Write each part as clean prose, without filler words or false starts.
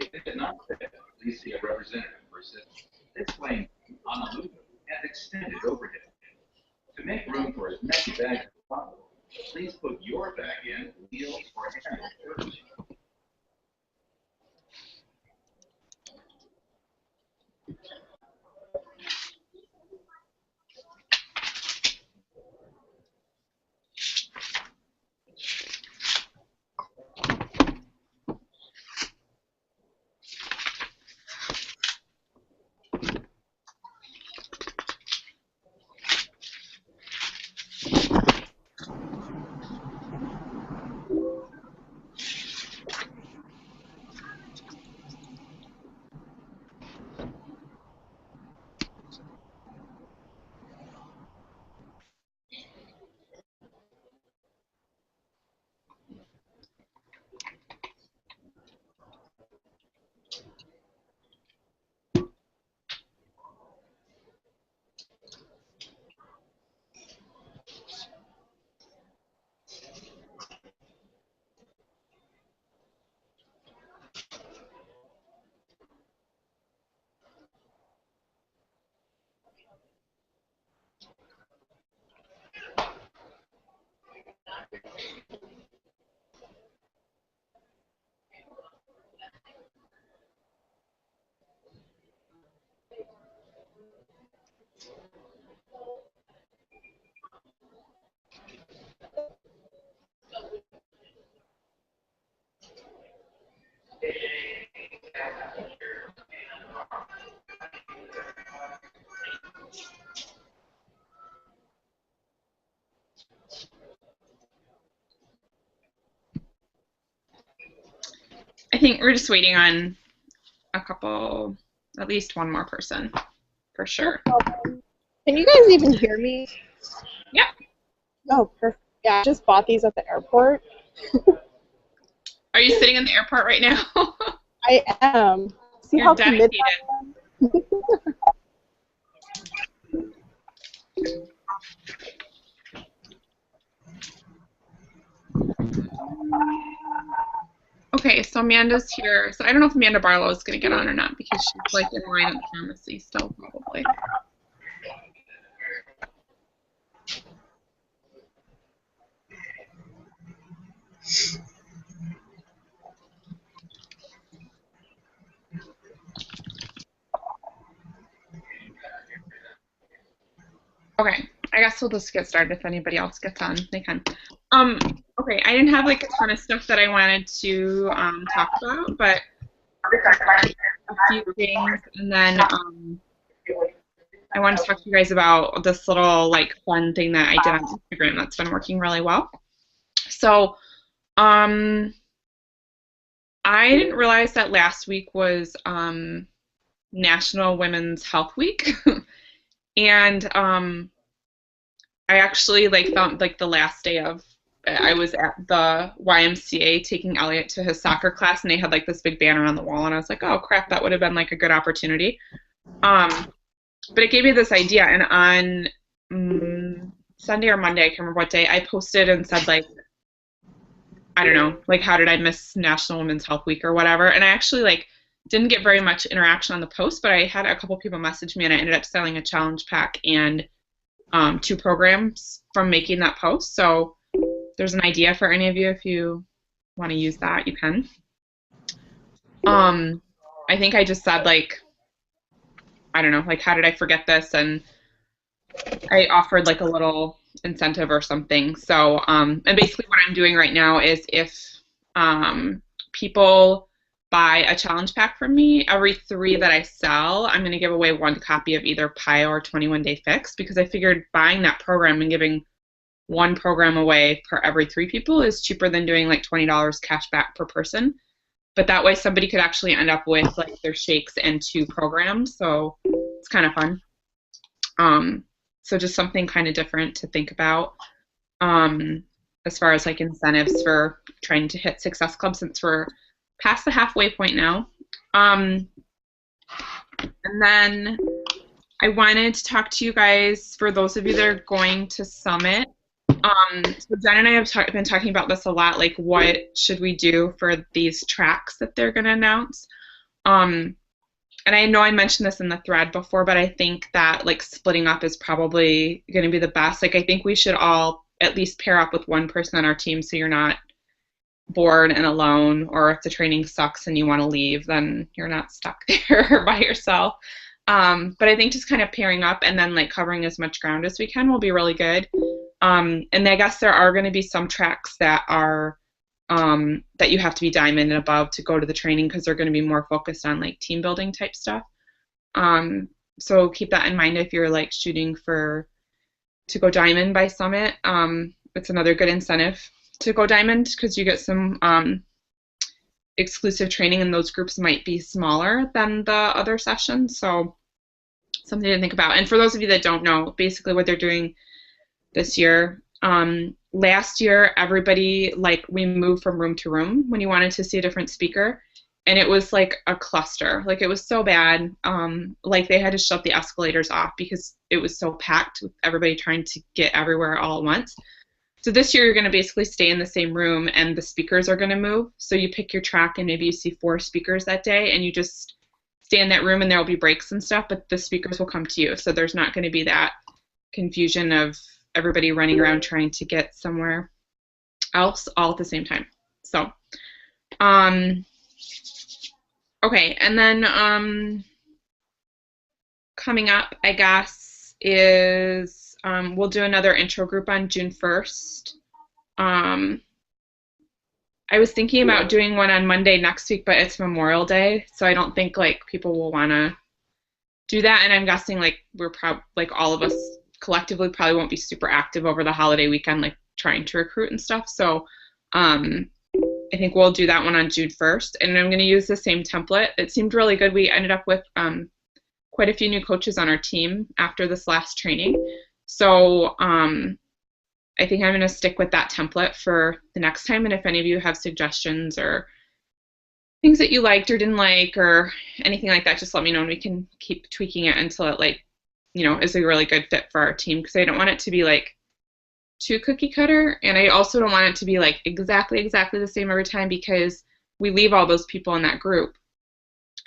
If it's not fit, please see a representative for assistance. This plane on the move has extended overhead. To make room for as many bags as possible, please put your bag in wheels or handle first. I think we're just waiting on a couple, at least one more person, for sure. Can you guys even hear me? Yep. Oh, perfect. Yeah, I just bought these at the airport. Are you sitting in the airport right now? I am. See You're how dedicated. committed Okay, so Amanda's here. So I don't know if Amanda Barlow is going to get on or not because she's like in line at the pharmacy still, probably. Okay, I guess we'll just get started. If anybody else gets on, they can. Okay, I didn't have like a ton of stuff that I wanted to talk about, but a few things, and then I wanted to talk to you guys about this little like fun thing that I did on Instagram that's been working really well. So, I didn't realize that last week was National Women's Health Week. And I actually like found like the last day of I was at the YMCA taking Elliot to his soccer class, and they had like this big banner on the wall, and I was like, oh crap, that would have been like a good opportunity. But it gave me this idea, and on Sunday or Monday, I can't remember what day, I posted and said like, I don't know, like how did I miss National Women's Health Week or whatever, and I actually like didn't get very much interaction on the post, but I had a couple people message me, and I ended up selling a challenge pack and 2 programs from making that post. So there's an idea for any of you. If you want to use that, you can. I think I just said like, I don't know, like how did I forget this? And I offered like a little incentive or something. So, and basically what I'm doing right now is if people buy a challenge pack from me, every 3 that I sell, I'm going to give away 1 copy of either PIO or 21 Day Fix, because I figured buying that program and giving 1 program away per every 3 people is cheaper than doing like $20 cash back per person. But that way somebody could actually end up with like their shakes and 2 programs, so it's kind of fun. So just something kind of different to think about as far as like incentives for trying to hit Success Club, since we're past the halfway point now. And then I wanted to talk to you guys, for those of you that are going to Summit. So Jen and I have been talking about this a lot, like what should we do for these tracks that they're going to announce. And I know I mentioned this in the thread before, but I think that like splitting up is probably going to be the best. Like I think we should all at least pair up with one person on our team so you're not bored and alone, or if the training sucks and you want to leave, then you're not stuck there by yourself. But I think just kind of pairing up and then like covering as much ground as we can will be really good. And I guess there are going to be some tracks that are that you have to be diamond and above to go to the training because they're going to be more focused on like team building type stuff. So keep that in mind if you're like shooting to go diamond by summit. It's another good incentive to go diamond because you get some exclusive training, and those groups might be smaller than the other sessions. So something to think about. And for those of you that don't know, basically what they're doing this year, last year everybody, like, we moved from room to room when you wanted to see a different speaker, and it was like a cluster. Like, it was so bad. Like, they had to shut the escalators off because it was so packed with everybody trying to get everywhere all at once. So this year you're going to basically stay in the same room and the speakers are going to move. So you pick your track and maybe you see 4 speakers that day and you just stay in that room and there will be breaks and stuff, but the speakers will come to you. So there's not going to be that confusion of everybody running around trying to get somewhere else all at the same time. So, okay, and then coming up, I guess, is we'll do another intro group on June 1st. I was thinking about doing one on Monday next week, but it's Memorial Day, so I don't think like people will want to do that. And I'm guessing like we're probably like all of us collectively probably won't be super active over the holiday weekend, like trying to recruit and stuff. So I think we'll do that one on June 1st, and I'm going to use the same template. It seemed really good. We ended up with quite a few new coaches on our team after this last training. So I think I'm going to stick with that template for the next time. And if any of you have suggestions or things that you liked or didn't like or anything like that, just let me know and we can keep tweaking it until it, like, you know, is a really good fit for our team, because I don't want it to be like too cookie cutter, and I also don't want it to be like exactly the same every time, because we leave all those people in that group.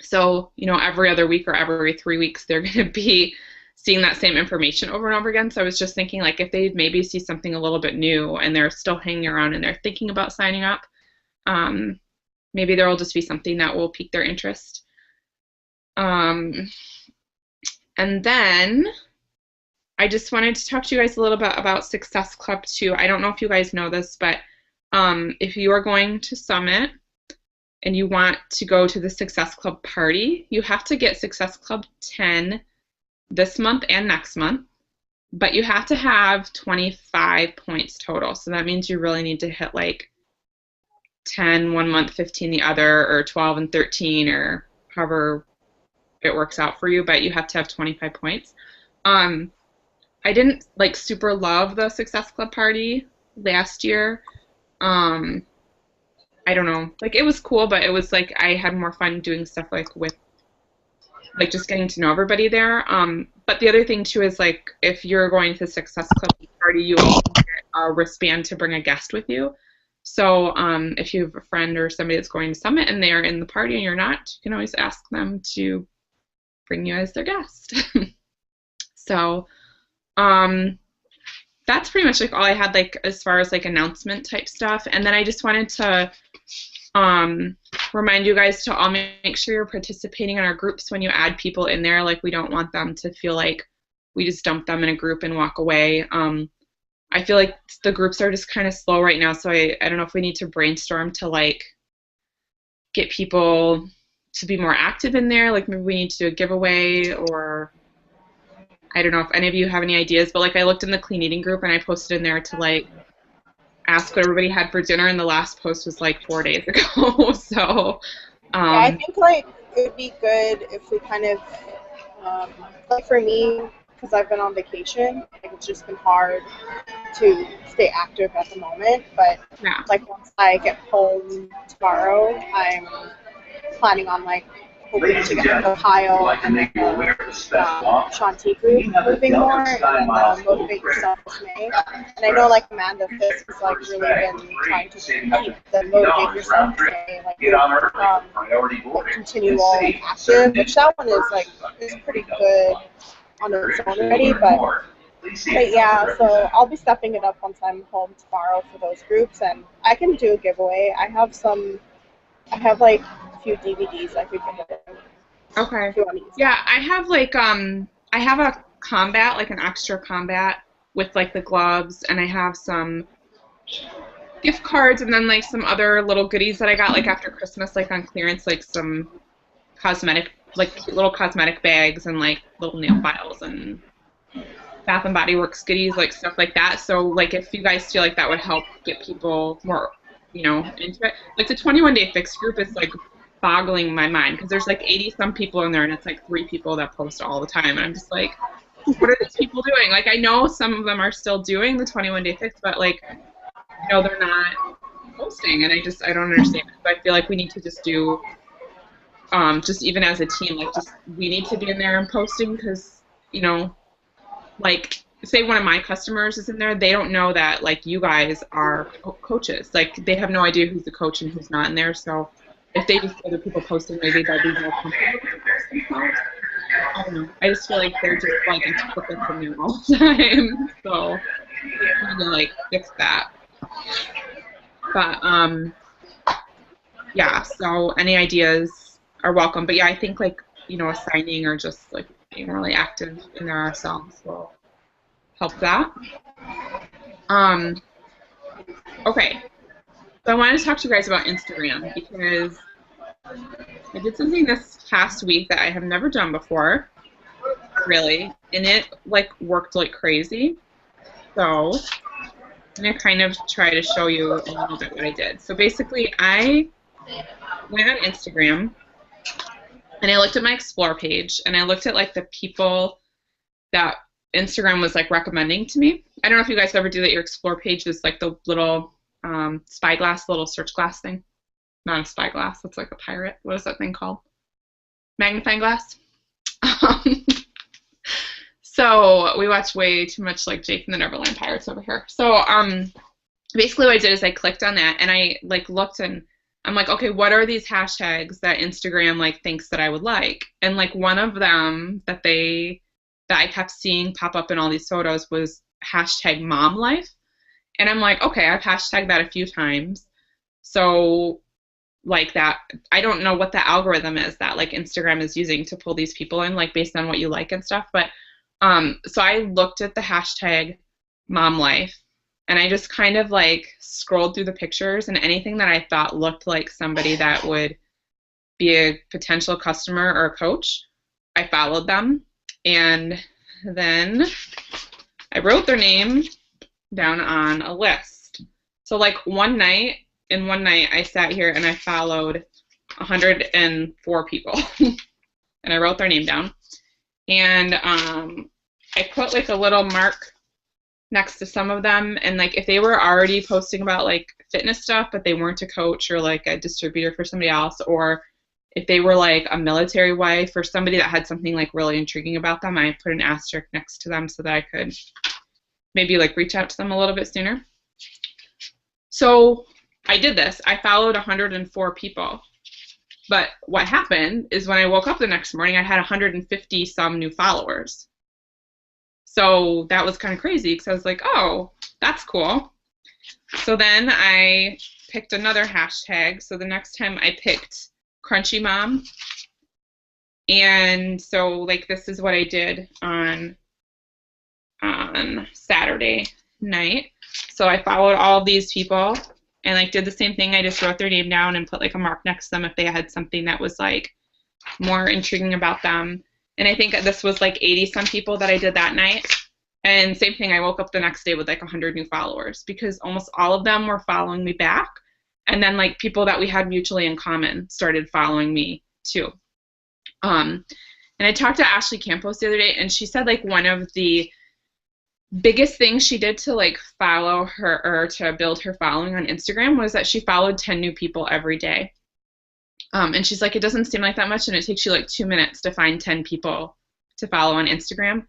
So, you know, every other week or every 3 weeks they're going to be seeing that same information over and over again. So I was just thinking, like, if they maybe see something a little bit new and they're still hanging around and they're thinking about signing up, maybe there will just be something that will pique their interest. And then I just wanted to talk to you guys a little bit about Success Club 2. I don't know if you guys know this, but if you are going to Summit and you want to go to the Success Club party, you have to get Success Club 10 this month and next month, but you have to have 25 points total. So that means you really need to hit like 10 one month, 15 the other, or 12 and 13, or however it works out for you, but you have to have 25 points. I didn't like super love the Success Club party last year. I don't know, like, it was cool, but it was like I had more fun doing stuff like with like just getting to know everybody there. But the other thing too is, like, if you're going to the Success Club party, you also get a wristband to bring a guest with you. So if you have a friend or somebody that's going to Summit and they're in the party and you're not, you can always ask them to bring you as their guest. So that's pretty much like all I had, like, as far as like announcement type stuff. And then I just wanted to remind you guys to all make sure you're participating in our groups when you add people in there. Like, we don't want them to feel like we just dump them in a group and walk away. I feel like the groups are just kind of slow right now, so I don't know if we need to brainstorm to like get people to be more active in there. Like, maybe we need to do a giveaway, or I don't know if any of you have any ideas, but like I looked in the clean eating group and I posted in there to like ask what everybody had for dinner, and the last post was like 4 days ago. So yeah, I think like it would be good if we kind of like, for me, because I've been on vacation, like, it's just been hard to stay active at the moment, but yeah. like once I get home tomorrow, I'm planning on like hoping to get the Ohio and then the Shanti group moving more and then motivate yourself this May. And I know like Amanda Fisk has like really been trying to keep the motivate yourself this May, like continual and active, which that one is pretty good on its own already, but yeah, so I'll be stepping it up once I'm home tomorrow for those groups, and I can do a giveaway. I have like a few DVDs I could give away. Okay. If you want to use Yeah, I have like I have a combat, like an extra combat with like the gloves, and I have some gift cards, and then like some other little goodies that I got like after Christmas, like on clearance, like some cosmetic, like cute little cosmetic bags and like little nail files and Bath and Body Works goodies, like stuff like that. So like if you guys feel like that would help get people more, into it. Like the 21 Day Fix group is like boggling my mind because there's like 80 some people in there and it's like 3 people that post all the time, and I'm just like, what are these people doing? Like I know some of them are still doing the 21 Day Fix, but like they're not posting, and I don't understand it. So I feel like we need to just do just even as a team, like just we need to be in there and posting because like say one of my customers is in there, they don't know that like you guys are coaches. Like they have no idea who's the coach and who's not in there. So if they just see other people posting, maybe they'll be more comfortable. I don't know. I just feel like they're just like it's perfect for me all the time. So I'm gonna like fix that. But yeah. So any ideas are welcome. But yeah, I think like assigning or just like being really active in there ourselves will help that. Okay, so I wanted to talk to you guys about Instagram because I did something this past week that I have never done before, really, and it like worked like crazy. So I'm gonna kind of try to show you a little bit what I did. So basically, I went on Instagram and I looked at my Explore page, and I looked at like the people that Instagram was like recommending to me. I don't know if you guys ever do that. Your Explore page is like the little spyglass, little search glass thing. Not a spyglass. That's like a pirate. What is that thing called? Magnifying glass. So we watch way too much like Jake and the Neverland Pirates over here. So basically what I did is I clicked on that and I like looked and I'm like, okay, what are these hashtags that Instagram like thinks that I would like? And like one of them that I kept seeing pop up in all these photos was hashtag mom life. And I'm like, okay, I've hashtagged that a few times. So like that, I don't know what the algorithm is that like Instagram is using to pull these people in, like based on what you like and stuff. But so I looked at the hashtag mom life and I just kind of like scrolled through the pictures, and anything that I thought looked like somebody that would be a potential customer or a coach, I followed them. And then I wrote their name down on a list. So like one night I sat here and I followed 104 people and I wrote their name down, and I put like a little mark next to some of them, and like if they were already posting about like fitness stuff but they weren't a coach or like a distributor for somebody else, or if they were like a military wife or somebody that had something like really intriguing about them, I put an asterisk next to them so that I could maybe like reach out to them a little bit sooner. So I did this. I followed 104 people. But what happened is when I woke up the next morning, I had 150 some new followers. So that was kind of crazy because I was like, oh, that's cool. So then I picked another hashtag. So the next time I picked Crunchy Mom. And so like this is what I did on Saturday night. So I followed all of these people and like did the same thing. I just wrote their name down and put like a mark next to them if they had something that was like more intriguing about them. And I think this was like 80 some people that I did that night. And same thing, I woke up the next day with like 100 new followers because almost all of them were following me back. And then like people that we had mutually in common started following me too. And I talked to Ashley Campos the other day, and she said like one of the biggest things she did to like follow her or to build her following on Instagram was that she followed 10 new people every day. And she's like, it doesn't seem like that much, and it takes you like 2 minutes to find 10 people to follow on Instagram.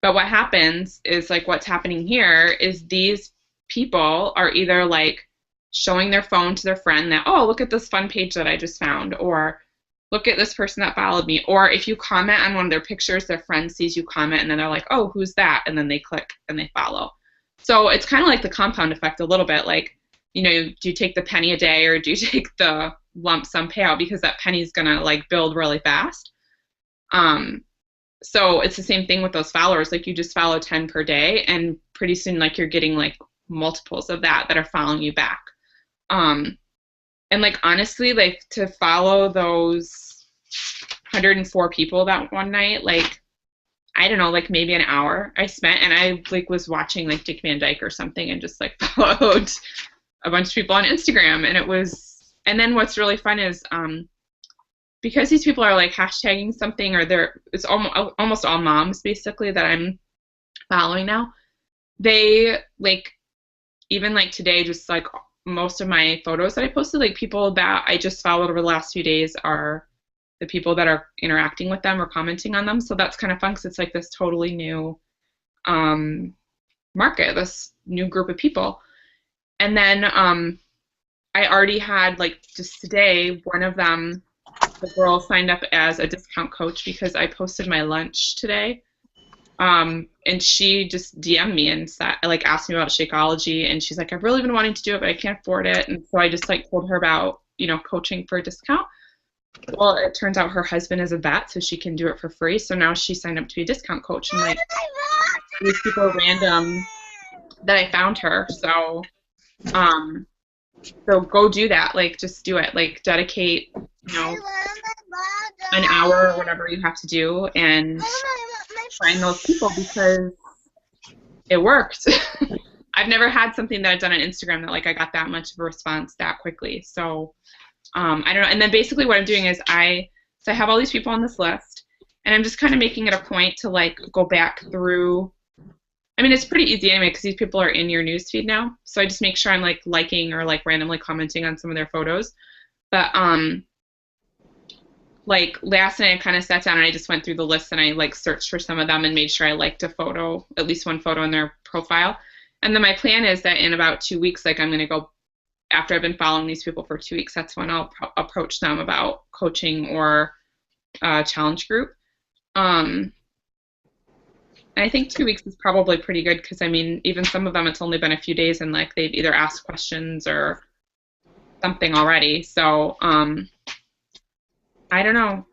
But what happens is, like, what's happening here is these people are either like showing their phone to their friend that, oh, look at this fun page that I just found, or look at this person that followed me. Or if you comment on one of their pictures, their friend sees you comment, and then they're like, oh, who's that? And then they click and they follow. So it's kind of like the compound effect a little bit. Like, you know, do you take the penny a day or do you take the lump sum payout? Because that penny's going to, like, build really fast. So it's the same thing with those followers. Like, you just follow 10 per day, and pretty soon, like, you're getting, like, multiples of that are following you back. And, like, honestly, like, to follow those 104 people that one night, like, I don't know, like, maybe an hour I spent, and I, like, was watching, like, Dick Van Dyke or something and just, like, followed a bunch of people on Instagram. And it was, and then what's really fun is, because these people are, like, hashtagging something, or it's almost all moms, basically, that I'm following now. They, like, even, like, today, just, like, most of my photos that I posted, like, people that I just followed over the last few days are the people that are interacting with them or commenting on them. So that's kind of fun, because it's, like, this totally new market, this new group of people. And then I already had, like, just today, one of them, the girl, signed up as a discount coach because I posted my lunch today. And she just DM'd me and said, like, asked me about Shakeology, and she's like, I've really been wanting to do it, but I can't afford it. And so I just, like, told her about, you know, coaching for a discount. Well, it turns out her husband is a vet, so she can do it for free. So now she signed up to be a discount coach, and, like, these people are random that I found her. So go do that. Like, just do it. Like, dedicate, you know, an hour or whatever you have to do, and find those people, because it worked. I've never had something that I've done on Instagram that, like, I got that much of a response that quickly. So I don't know. And then basically what I'm doing is I have all these people on this list, and I'm just kind of making it a point to, like, go back through. I mean, it's pretty easy anyway, because these people are in your newsfeed now. So I just make sure I'm, like, liking or, like, randomly commenting on some of their photos. But like, last night I kind of sat down and I just went through the list, and I, like, searched for some of them and made sure I liked a photo, at least one photo in their profile. And then my plan is that in about 2 weeks, like, I'm going to go, after I've been following these people for 2 weeks, that's when I'll approach them about coaching or challenge group. And I think 2 weeks is probably pretty good, because, I mean, even some of them, it's only been a few days, and, like, they've either asked questions or something already. So I don't know.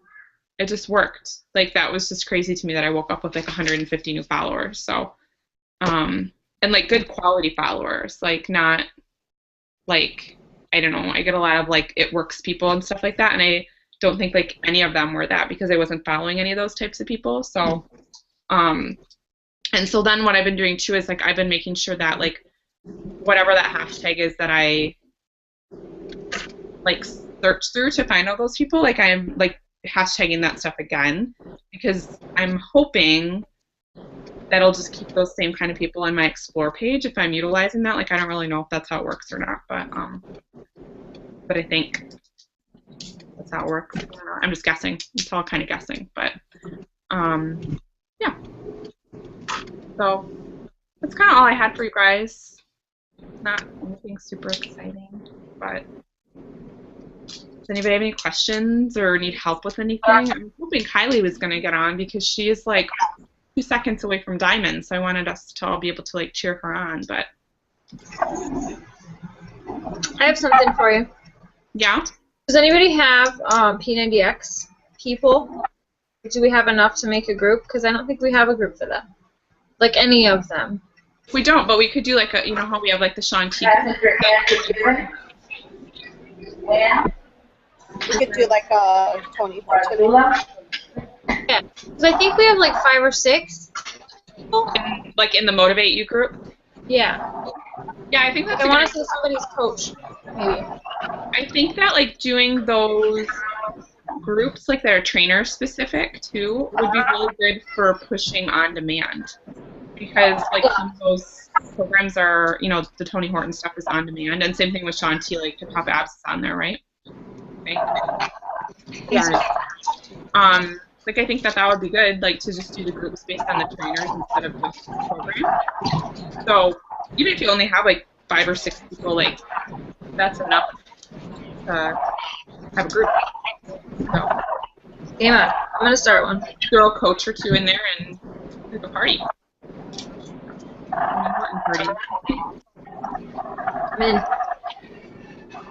It just worked. Like, that was just crazy to me that I woke up with, like, 150 new followers. So, and, like, good quality followers, like, not, like, I don't know, I get a lot of, like, it works people and stuff like that, and I don't think, like, any of them were that, because I wasn't following any of those types of people. So, and so then what I've been doing too is, like, I've been making sure that, like, whatever that hashtag is that I, like, search through to find all those people, like, I'm, like, hashtagging that stuff again, because I'm hoping that'll just keep those same kind of people on my Explore page if I'm utilizing that. Like, I don't really know if that's how it works or not, but I think that's how it works. I don't know. I'm just guessing. It's all kind of guessing, but yeah. So that's kind of all I had for you guys. Not anything super exciting, but does anybody have any questions or need help with anything? I'm hoping Kylie was going to get on, because she is, like, 2 seconds away from Diamond, so I wanted us to all be able to, like, cheer her on, but... I have something for you. Yeah? Does anybody have P90X people? Do we have enough to make a group? Because I don't think we have a group for them. Like, any of them. We don't, but we could do, like, a, you know how we have, like, the Sean T. We could do, like, a Tony Fortune. Yeah, because I think we have, like, 5 or 6 people. Like, in the Motivate You group? Yeah. Yeah, I think that's I want to see somebody's coach, maybe. I think that, like, doing those groups, like, that are trainer specific too, would be really good for pushing on demand, because, like, some of those programs are, you know, the Tony Horton stuff is on demand, and same thing with Sean T. Like, Hip Hop Abs is on there, right? Okay. And like I think that would be good, like to just do the groups based on the trainers instead of just the program. So even if you only have like 5 or 6 people, like that's enough to have a group. So Yeah, I'm gonna start one. throw a coach or 2 in there and have a party. An important party. I'm in.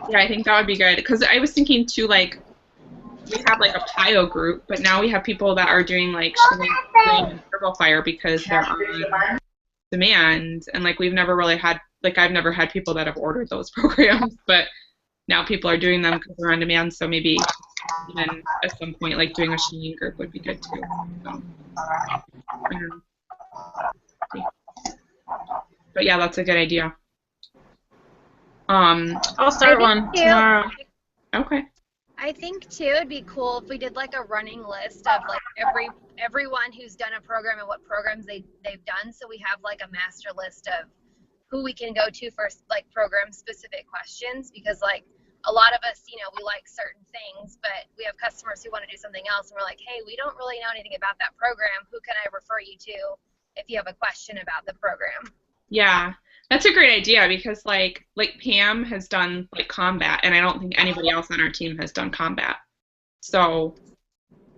Yeah, I think that would be good because I was thinking too, like we have like a PIO group, but now we have people that are doing like shooting and turbo fire because they're on demand, and like we've never really had, like I've never had people that have ordered those programs, but now people are doing them because they're on demand. So maybe even at some point, like doing a shooting group would be good too. So, I don't know. But yeah, that's a good idea. I'll start one tomorrow. Okay. I think too it'd be cool if we did like a running list of like everyone who's done a program and what programs they've done, so we have like a master list of who we can go to for like program specific questions, because like a lot of us, you know, we like certain things, but we have customers who want to do something else and we're like, hey, we don't really know anything about that program. Who can I refer you to if you have a question about the program? Yeah, that's a great idea because like Pam has done like combat, and I don't think anybody else on our team has done combat. So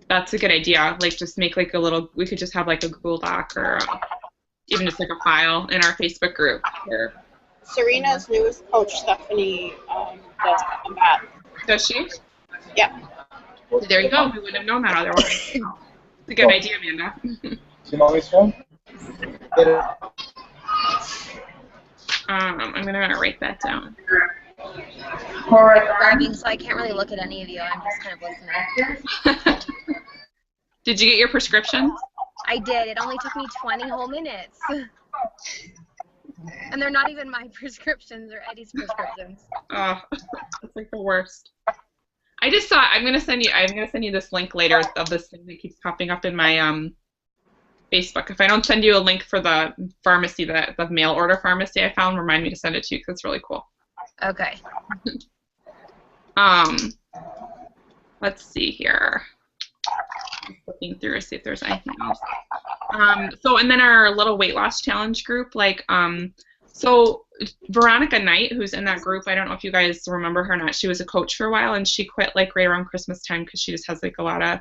that's a good idea. Like just make like a little, we could just have like a Google Doc or even just like a file in our Facebook group. Where, Serena's newest coach, Stephanie, does combat. does she? Yeah. There you go. We wouldn't have known that otherwise. It's a good idea, Amanda. I'm gonna write that down. Driving, so I can't really look at any of you. I'm just kind of listening. Did you get your prescriptions? I did. It only took me 20 whole minutes. And they're not even my prescriptions, they're Eddie's prescriptions. Oh, it's like the worst. I just saw, I'm gonna send you this link later of this thing that keeps popping up in my Facebook. If I don't send you a link for the pharmacy, the mail order pharmacy I found, remind me to send it to you because it's really cool. Okay. Let's see here. Just looking through to see if there's anything else. So, and then our little weight loss challenge group, like, so Veronica Knight, who's in that group, I don't know if you guys remember her or not, she was a coach for a while, and she quit, like, right around Christmas time because she just has, like, a lot of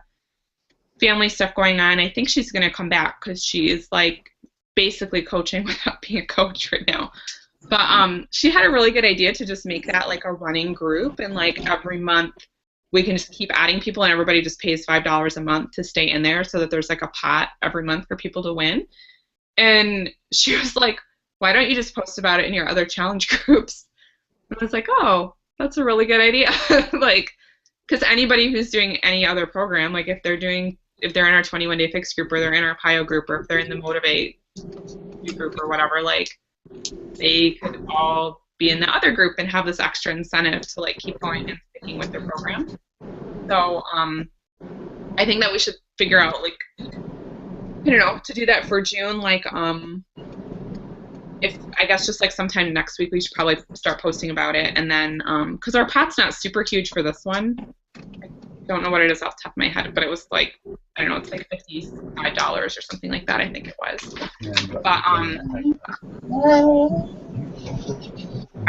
family stuff going on. I think she's going to come back because she's, like, basically coaching without being a coach right now. But she had a really good idea to just make that, like, a running group, and, like, every month we can just keep adding people, and everybody just pays $5 a month to stay in there so that there's, like, a pot every month for people to win. And she was like, why don't you just post about it in your other challenge groups? And I was like, oh, that's a really good idea. Like, because anybody who's doing any other program, like if they're in our 21-day fix group, or they're in our PIO group, or if they're in the Motivate group or whatever, like, they could all be in the other group and have this extra incentive to, like, keep going and sticking with their program. So I think that we should figure out, like, I don't know, to do that for June, like, if I guess just like sometime next week we should probably start posting about it, and then because our pot's not super huge for this one. I don't know what it is off the top of my head, but it was like, I don't know, it's like $55 or something like that, I think it was. But I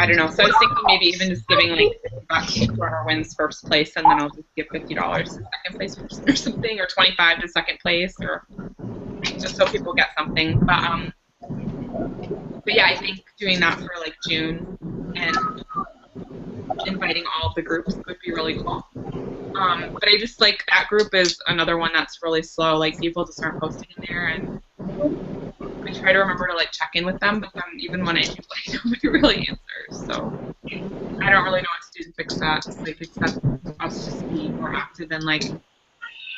don't know. So I was thinking maybe even just giving like $50 to whoever wins first place, and then I'll just give $50 to second place or something, or $25 to second place, or just so people get something. But yeah, I think doing that for like June and inviting all of the groups would be really cool. But I just like that group is another one that's really slow. Like people just aren't posting in there, and I try to remember to like check in with them, but then even when I do, like nobody really answers. So I don't really know what to do to fix that. Like except us just be more active and like.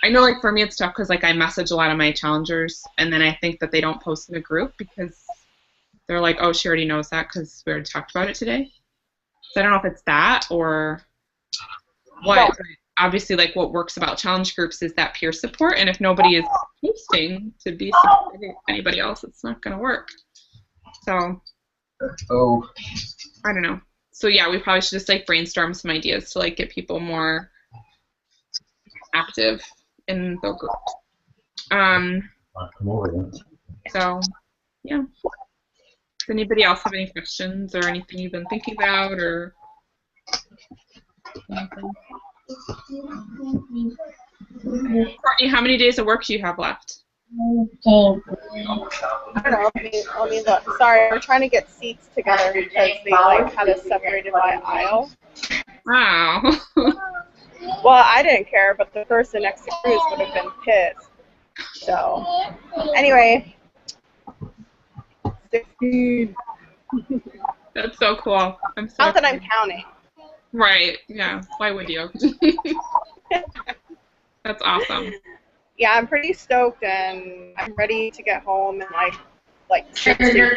I know, like, for me it's tough because, like, I message a lot of my challengers, and then I think that they don't post in the group because they're like, oh, she already knows that because we already talked about it today. So I don't know if it's that or what. But obviously, like, what works about challenge groups is that peer support, and if nobody is posting to be supporting anybody else, it's not going to work. So, I don't know. So, yeah, we probably should just, like, brainstorm some ideas to, like, get people more active in the group. Come over then. So, yeah. Does anybody else have any questions or anything you've been thinking about or anything? Courtney, how many days of work do you have left? I don't know. Let me look. Sorry, we're trying to get seats together because they like had us separated by aisle. Wow. Well, I didn't care, but the person next to Cruz would have been pissed. So, anyway, 16. That's so cool. I'm so Not that I'm excited. counting. Right. Yeah. Why would you? That's awesome. Yeah, I'm pretty stoked, and I'm ready to get home and like 6 days.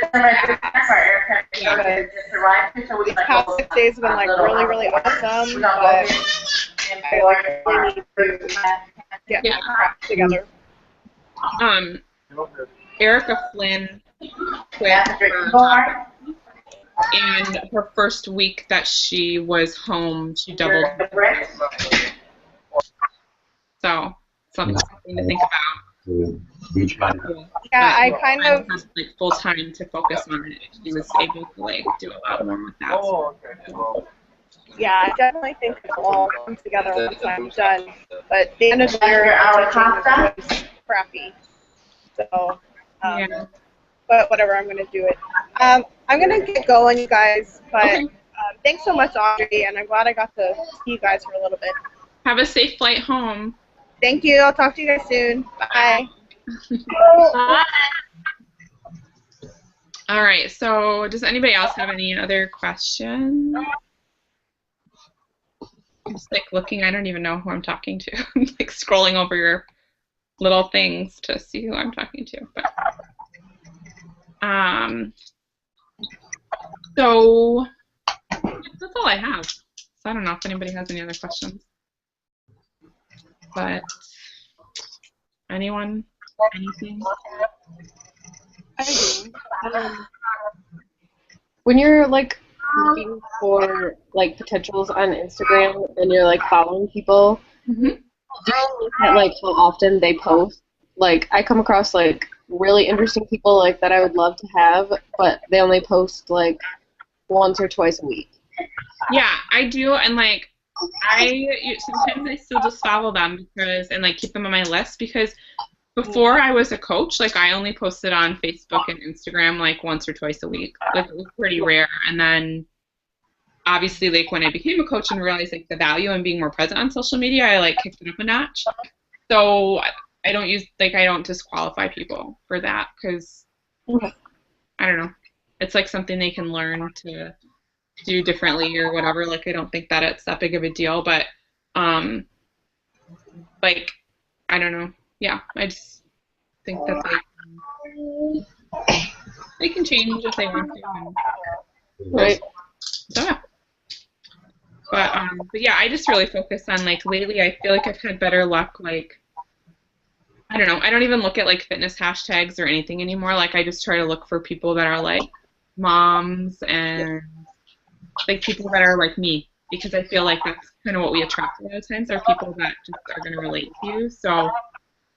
Because these past 6 days have been like really awesome, but I like really need to get my crap together. Erica Flynn quit her job, and her first week that she was home, she doubled. So something to think about. Yeah, I kind of had like full time to focus on it. She was able to like do a lot more with that. Yeah, I definitely think it'll all come together once I'm done. But the end of the year, was crappy. So, Yeah. but whatever, I'm going to do it. I'm going to get going, you guys. But Okay. thanks so much, Audrey, and I'm glad I got to see you guys for a little bit. Have a safe flight home. Thank you. I'll talk to you guys soon. Bye. All right. So, does anybody else have any other questions? I'm just like looking. I don't even know who I'm talking to. I'm like scrolling over your little things to see who I'm talking to. But so that's all I have. So I don't know if anybody has any other questions. But anyone? Anything? I do. When you're like looking for like potentials on Instagram and you're like following people, Mm-hmm. do you look at like how often they post? Like I come across like really interesting people like that I would love to have, but they only post like once or twice a week. Yeah, I do, and like sometimes I still just follow them because and like keep them on my list because before I was a coach, like I only posted on Facebook and Instagram like once or twice a week. Like it was pretty rare, and then obviously like when I became a coach and realized like the value in being more present on social media, I like kicked it up a notch. So I don't disqualify people for that because I don't know. It's like something they can learn to do differently or whatever. Like I don't think that it's that big of a deal, but like I don't know. Yeah, I just think that they can change if they want to. Right. So yeah. But yeah, I just really focus on like lately. I feel like I've had better luck. Like I don't know. I don't even look at like fitness hashtags or anything anymore. Like I just try to look for people that are like moms and like people that are like me because I feel like that's kind of what we attract a lot of times are people that just are going to relate to you. So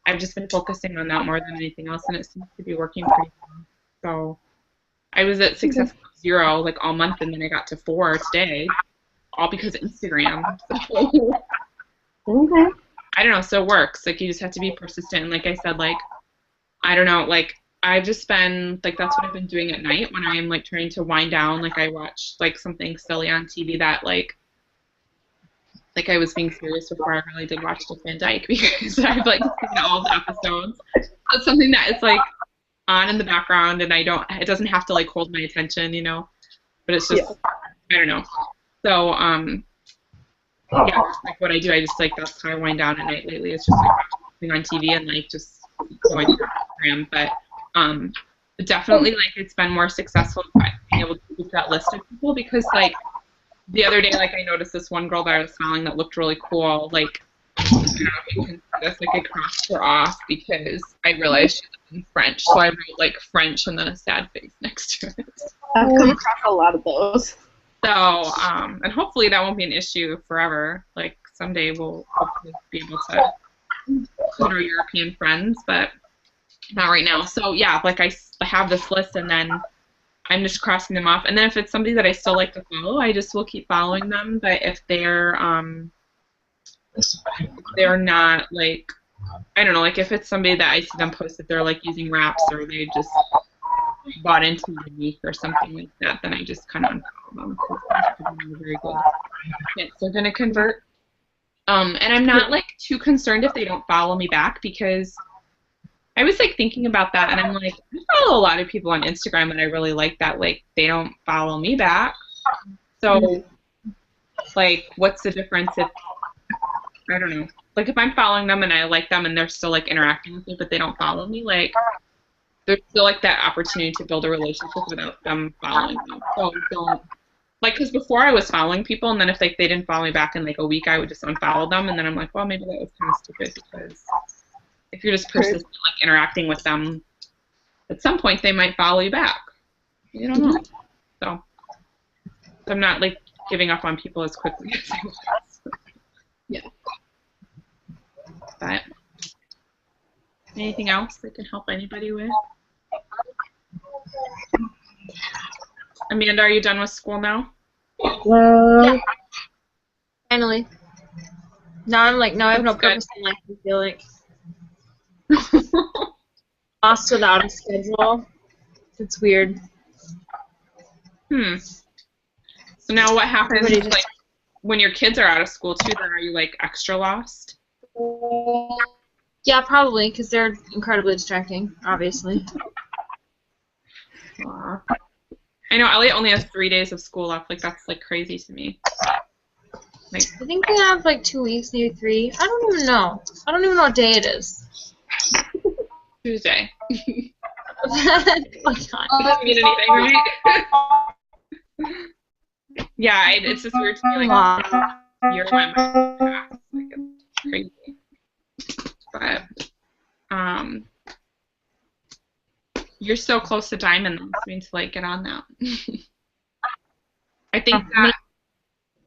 I've just been focusing on that more than anything else, and it seems to be working pretty well. So I was at Success Club 0 like all month, and then I got to 4 today, all because of Instagram. So, Okay. I don't know, so it works. Like you just have to be persistent. And like I said, like I don't know, like I've just been like that's what I've been doing at night when I'm like trying to wind down. Like I watch like something silly on TV that like I was being serious before I really did watch Dick Van Dyke because I've like seen all the episodes. It's something that is like on in the background and it doesn't have to like hold my attention, you know. But it's just I don't know. So yeah, like what I do, I just like that's how I wind down at night lately. It's just like watching on TV and like just going to Instagram. But definitely like it's been more successful being able to keep that list of people because like the other day like I noticed this one girl that I was following that looked really cool. Like I don't know if you can see this, like I crossed her off because I realized she lived in French. So I wrote like French and then a sad face next to it. I've come across a lot of those. So, and hopefully that won't be an issue forever. Like, someday we'll hopefully be able to include our European friends, but not right now. So yeah, like I have this list, and then I'm just crossing them off. And then if it's somebody that I still like to follow, I just will keep following them. But if they're not, like, I don't know, like if it's somebody that I see them post that they're like using wraps, or they just bought into Unique or something like that, then I just kind of unfollow them because they're very good. Yes, they're gonna convert. And I'm not like too concerned if they don't follow me back, because I was like thinking about that, and I'm like, I follow a lot of people on Instagram that I really like that like they don't follow me back. So like, what's the difference if, I don't know, like if I'm following them and I like them and they're still like interacting with me but they don't follow me, like there's still like that opportunity to build a relationship without them following me. So don't, like, because before I was following people, and then if like they didn't follow me back in like a week, I would just unfollow them, and then I'm like, well, maybe that was kind of stupid, because if you're just persistent like interacting with them, at some point they might follow you back. You don't know. So I'm not like giving up on people as quickly as I was. Yeah. But anything else that can help anybody with? Amanda, are you done with school now? Yeah. Finally. Now I'm like, now I have no That's good. purpose in life. I feel like lost without a schedule. It's weird. So now what happens, Everybody just- like, when your kids are out of school too, then are you like extra lost? Yeah, probably, because they're incredibly distracting, obviously. Aw. I know Elliot only has 3 days of school left. Like, that's like crazy to me. Like, I think they have like 2 weeks, maybe 3. I don't even know. I don't even know what day it is. Tuesday. Oh my God. Doesn't mean anything, right? Yeah, it's just weird to me. Like, you're my mind. Like, it's crazy. But you're so close to Diamond, though, so we need to like get on that. I think that,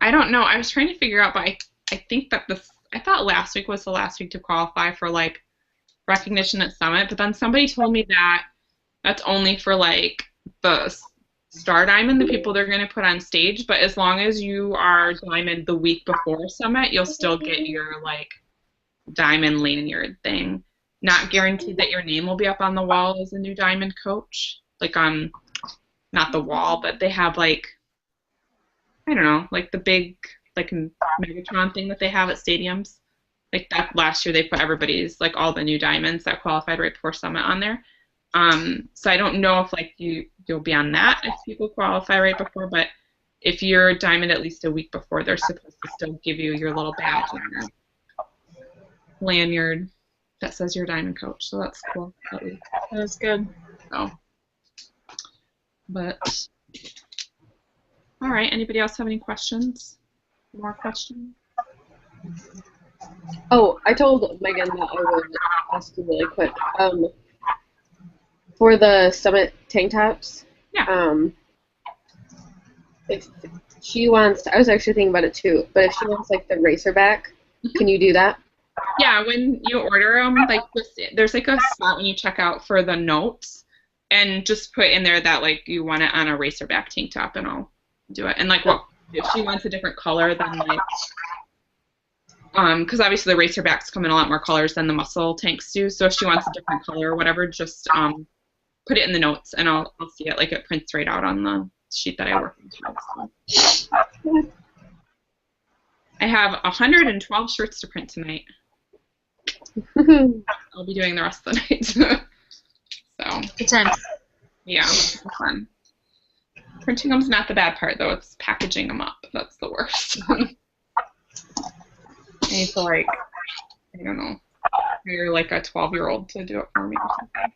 I don't know. I was trying to figure out, but I think that I thought last week was the last week to qualify for like recognition at Summit, but then somebody told me that that's only for like the Star Diamond, the people they're going to put on stage, but as long as you are Diamond the week before Summit, you'll still get your like Diamond lanyard thing. Not guaranteed that your name will be up on the wall as a new Diamond coach, like on, not the wall, but they have like, I don't know, like the big like Megatron thing that they have at stadiums. Like that last year they put everybody's, like all the new Diamonds that qualified right before Summit on there. So I don't know if like you'll be on that if people qualify right before, but if you're Diamond at least a week before, they're supposed to still give you your little badge and your lanyard that says you're a Diamond coach. So that's cool. At least. That's good. So, but all right. Anybody else have any questions? More questions? Oh, I told Megan that I would ask you really quick. For the Summit tank tops, Yeah. If she wants, I was actually thinking about it too, but if she wants like the racerback, can you do that? Yeah, when you order them, like there's like a spot when you check out for the notes, and just put in there that like you want it on a racerback tank top, and I'll do it. And like, well, if she wants a different color, then like, because obviously the racerbacks come in a lot more colors than the muscle tanks do. So if she wants a different color or whatever, just put it in the notes, and I'll see it. Like it prints right out on the sheet that I work into. So. I have 112 shirts to print tonight. I'll be doing the rest of the night. So. Good times. Yeah, fun. Printing them's not the bad part, though. It's packaging them up. That's the worst. I need to, like, I don't know, hire like a 12-year-old to do it for me or something.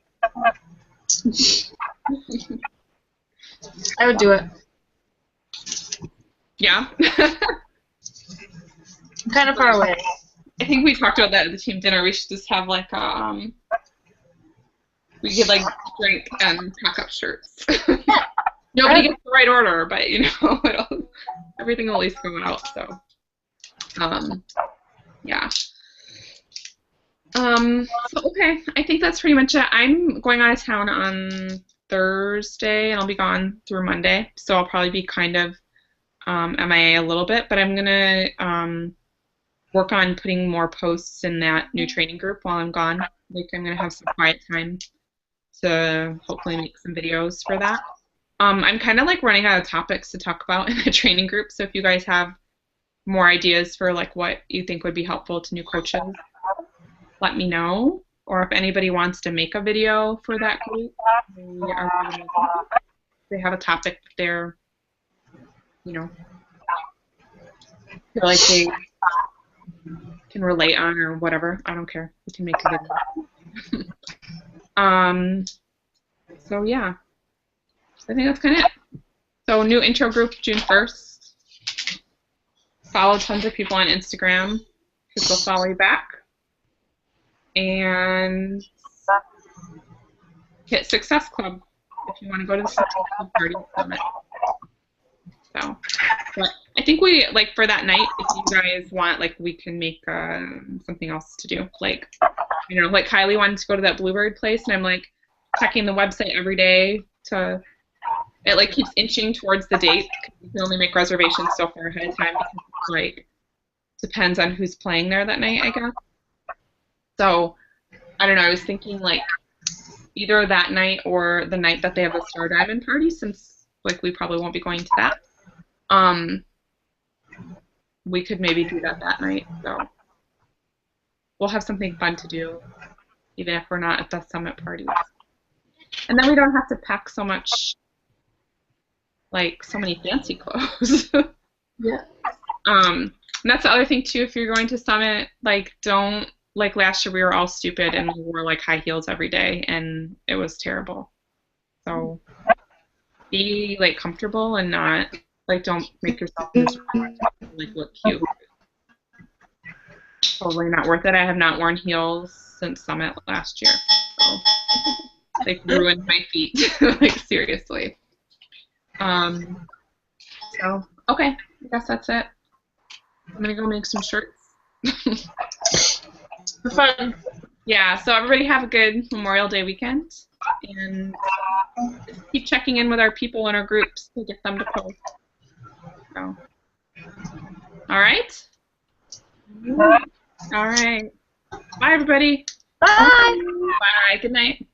I would do it. Yeah. I'm kind of far away. I think we talked about that at the team dinner. We should just have like a, we could like drink and pack up shirts. Nobody gets the right order, but you know, everything will at least go out. So Yeah. So, okay, I think that's pretty much it. I'm going out of town on Thursday, and I'll be gone through Monday, so I'll probably be kind of MIA a little bit, but I'm going to work on putting more posts in that new training group while I'm gone. Like, I'm going to have some quiet time to hopefully make some videos for that. I'm kind of like running out of topics to talk about in the training group, so if you guys have more ideas for like what you think would be helpful to new coaches, let me know. Or if anybody wants to make a video for that group, they have a topic that they're, you know, feel like they can relate on or whatever. I don't care. We can make a video. So yeah, I think that's kind of it. So new intro group June 1st. Follow tons of people on Instagram because they'll follow you back. And hit Success Club if you want to go to the Success Club party summit. So, but I think we, like, for that night, if you guys want, like, we can make something else to do. Like, you know, like Kylie wanted to go to that Bluebird place, and I'm, like, checking the website every day to, it, like, keeps inching towards the date. You can only make reservations so far ahead of time because it's, like, depends on who's playing there that night, I guess. So, I don't know, I was thinking, like, either that night or the night that they have the Star Diamond party, since, like, we probably won't be going to that. We could maybe do that night, so we'll have something fun to do, even if we're not at the summit party. And then we don't have to pack so much, like, so many fancy clothes. Yeah. And that's the other thing, too, if you're going to summit, like, don't, like, last year we were all stupid and we wore, like, high heels every day, and it was terrible. So be, like, comfortable and not, like, don't make yourself miserable, like, look cute. Totally not worth it. I have not worn heels since summit last year. So, like, ruined my feet. Like, seriously. So, okay. I guess that's it. I'm going to go make some shirts. For fun. Yeah, so everybody have a good Memorial Day weekend. And keep checking in with our people in our groups to get them to post. So, all right? All right. Bye, everybody. Bye. Bye. Good night.